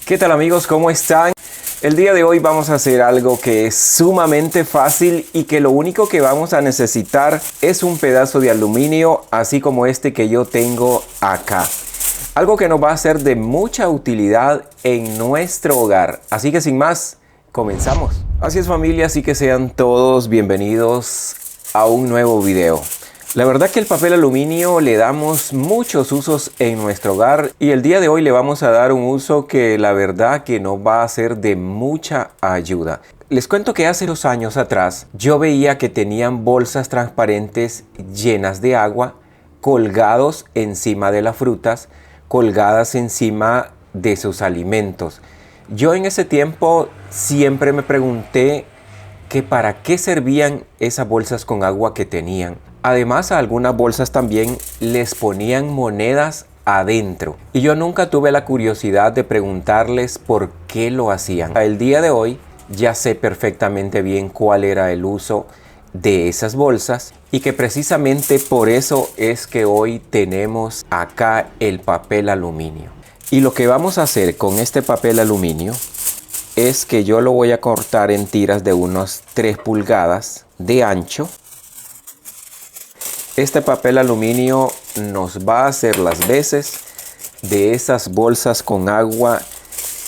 ¿Qué tal amigos? ¿Cómo están? El día de hoy vamos a hacer algo que es sumamente fácil y que lo único que vamos a necesitar es un pedazo de aluminio, así como este que yo tengo acá. Algo que nos va a ser de mucha utilidad en nuestro hogar. Así que sin más, comenzamos. Así es familia, así que sean todos bienvenidos a un nuevo video. La verdad que el papel aluminio le damos muchos usos en nuestro hogar y el día de hoy le vamos a dar un uso que la verdad que nos va a ser de mucha ayuda. Les cuento que hace 2 años atrás yo veía que tenían bolsas transparentes llenas de agua colgados encima de las frutas, colgadas encima de sus alimentos. Yo en ese tiempo siempre me pregunté que para qué servían esas bolsas con agua que tenían. Además, a algunas bolsas también les ponían monedas adentro. Y yo nunca tuve la curiosidad de preguntarles por qué lo hacían. El día de hoy ya sé perfectamente bien cuál era el uso de esas bolsas y que precisamente por eso es que hoy tenemos acá el papel aluminio. Y lo que vamos a hacer con este papel aluminio es que yo lo voy a cortar en tiras de unos 3 pulgadas de ancho. Este papel aluminio nos va a hacer las veces de esas bolsas con agua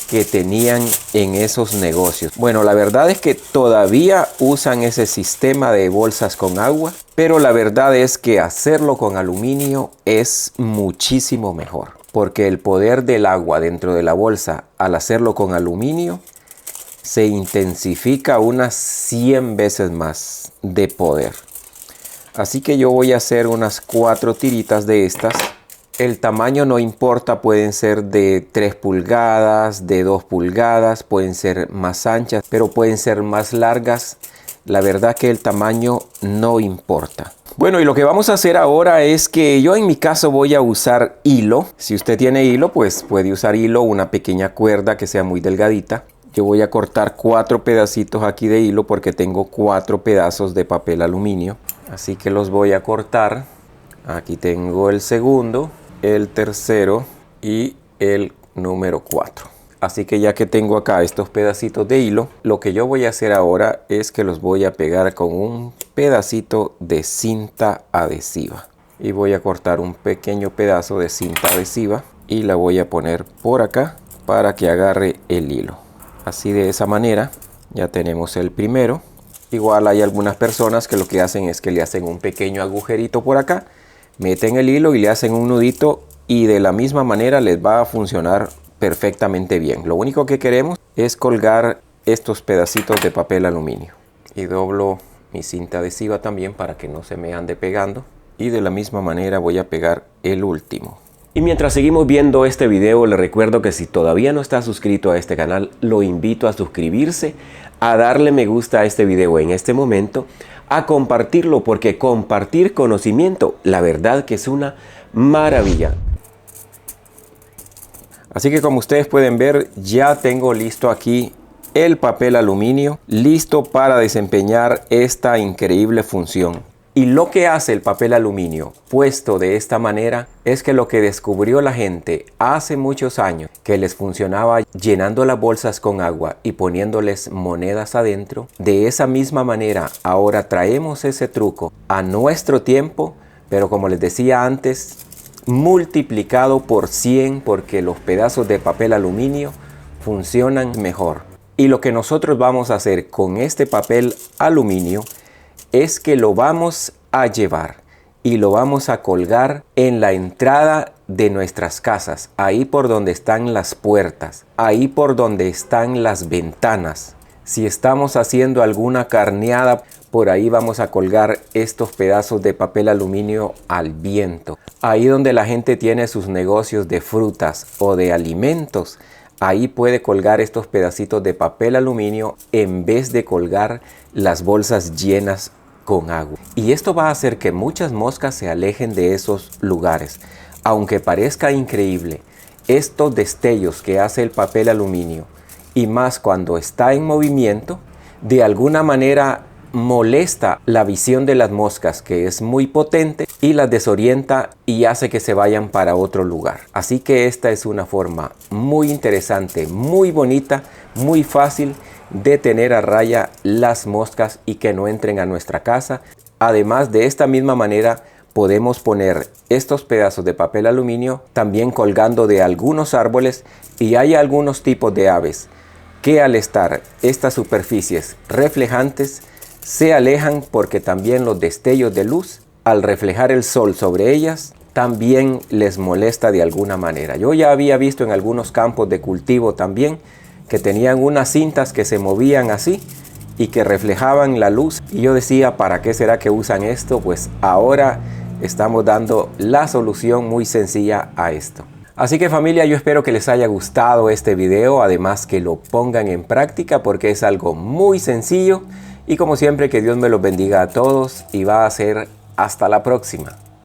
que tenían en esos negocios. Bueno, la verdad es que todavía usan ese sistema de bolsas con agua, pero la verdad es que hacerlo con aluminio es muchísimo mejor, porque el poder del agua dentro de la bolsa al hacerlo con aluminio se intensifica unas 100 veces más de poder. Así que yo voy a hacer unas 4 tiritas de estas. El tamaño no importa, pueden ser de 3 pulgadas, de 2 pulgadas, pueden ser más anchas, pero pueden ser más largas. La verdad que el tamaño no importa. Bueno, y lo que vamos a hacer ahora es que yo en mi caso voy a usar hilo. Si usted tiene hilo, pues puede usar hilo, una pequeña cuerda que sea muy delgadita. Yo voy a cortar 4 pedacitos aquí de hilo porque tengo 4 pedazos de papel aluminio. Así que los voy a cortar. Aquí tengo el segundo, el tercero y el número 4. Así que ya que tengo acá estos pedacitos de hilo, lo que yo voy a hacer ahora es que los voy a pegar con un pedacito de cinta adhesiva. Y voy a cortar un pequeño pedazo de cinta adhesiva y la voy a poner por acá para que agarre el hilo. Así de esa manera ya tenemos el primero. Igual hay algunas personas que lo que hacen es que le hacen un pequeño agujerito por acá, meten el hilo y le hacen un nudito y de la misma manera les va a funcionar perfectamente bien. Lo único que queremos es colgar estos pedacitos de papel aluminio. Y doblo mi cinta adhesiva también para que no se me ande pegando. Y de la misma manera voy a pegar el último. Y mientras seguimos viendo este video, les recuerdo que si todavía no está suscrito a este canal, lo invito a suscribirse, a darle me gusta a este video en este momento, a compartirlo, porque compartir conocimiento, la verdad que es una maravilla. Así que como ustedes pueden ver, ya tengo listo aquí el papel aluminio, listo para desempeñar esta increíble función. Y lo que hace el papel aluminio puesto de esta manera es que lo que descubrió la gente hace muchos años, que les funcionaba llenando las bolsas con agua y poniéndoles monedas adentro, de esa misma manera ahora traemos ese truco a nuestro tiempo, pero como les decía antes, multiplicado por 100 porque los pedazos de papel aluminio funcionan mejor. Y lo que nosotros vamos a hacer con este papel aluminio es que lo vamos a llevar y lo vamos a colgar en la entrada de nuestras casas, ahí por donde están las puertas, ahí por donde están las ventanas. Si estamos haciendo alguna carneada, por ahí vamos a colgar estos pedazos de papel aluminio al viento. Ahí donde la gente tiene sus negocios de frutas o de alimentos, ahí puede colgar estos pedacitos de papel aluminio en vez de colgar las bolsas llenas con agua. Y esto va a hacer que muchas moscas se alejen de esos lugares. Aunque parezca increíble, estos destellos que hace el papel aluminio, y más cuando está en movimiento, de alguna manera molesta la visión de las moscas, que es muy potente, y las desorienta y hace que se vayan para otro lugar. Así que esta es una forma muy interesante, muy bonita, muy fácil de tener a raya las moscas y que no entren a nuestra casa. Además, de esta misma manera podemos poner estos pedazos de papel aluminio también colgando de algunos árboles, y hay algunos tipos de aves que al estar estas superficies reflejantes se alejan, porque también los destellos de luz al reflejar el sol sobre ellas también les molesta de alguna manera. Yo ya había visto en algunos campos de cultivo también que tenían unas cintas que se movían así y que reflejaban la luz, y yo decía, ¿para qué será que usan esto? Pues ahora estamos dando la solución muy sencilla a esto. Así que familia, yo espero que les haya gustado este video, además que lo pongan en práctica porque es algo muy sencillo, y como siempre que Dios me los bendiga a todos y va a ser hasta la próxima.